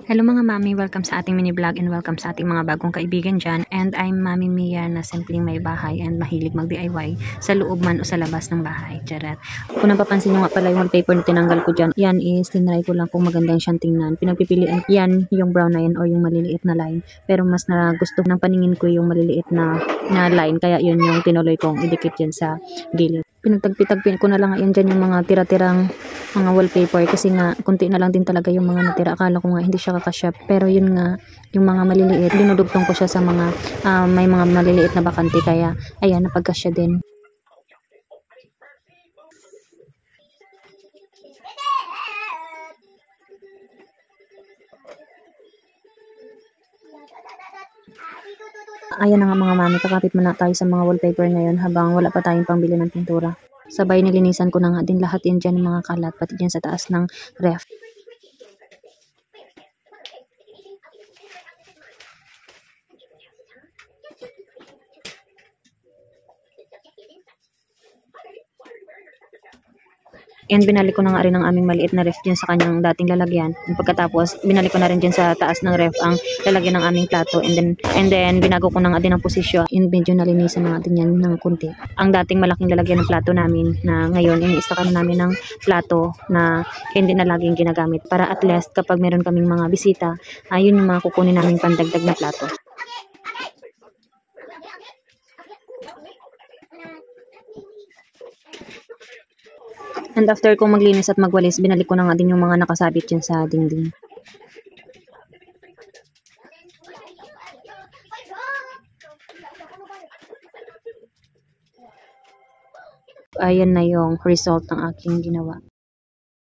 Hello mga mami, welcome sa ating mini vlog and welcome sa ating mga bagong kaibigan dyan. And I'm Mami Mia na simpleng may bahay and mahilig mag-DIY sa loob man o sa labas ng bahay. Charat. Kung napapansin nyo nga pala yung wallpaper na tinanggal ko dyan, yan is tinry ko lang kung magandang siyang tingnan. Pinagpipilian yan yung brown line or yung maliliit na line. Pero mas na gusto ng paningin ko yung maliliit na line. Kaya yun yung tinuloy kong idikit dyan sa gilid. Pinagtagpi-tagpin ko na lang yan dyan yung mga tira-tirang mga wallpaper kasi nga kunti na lang din talaga yung mga natira. Akala ko nga hindi siya kakasya, pero yun nga yung mga maliliit dinudugtong ko siya sa mga may mga maliliit na bakante, kaya ayan napagkasya din. Ayan na nga mga mami, kakapit muna tayo sa mga wallpaper ngayon habang wala pa tayong pambili ng pintura. Sabay nilinisan ko na nga din lahat yan dyan, mga kalat, pati dyan sa taas ng ref. And binalik ko na nga rin ang aming maliit na ref dyan sa kanyang dating lalagyan. And pagkatapos, binalik ko na rin dyan sa taas ng ref ang lalagyan ng aming plato. And then binago ko na nga din ang posisyon. And medyo nalinisan na nga din yan ng kunti. Ang dating malaking lalagyan ng plato namin na ngayon, iniistakan namin ng plato na hindi na laging ginagamit. Para at least kapag meron kaming mga bisita, ayun yung mga kukunin namin pandagdag na plato. And after kong maglinis at magwalis, binalik ko na nga din yung mga nakasabit dyan sa dingding. Ayan na yung result ng aking ginawa.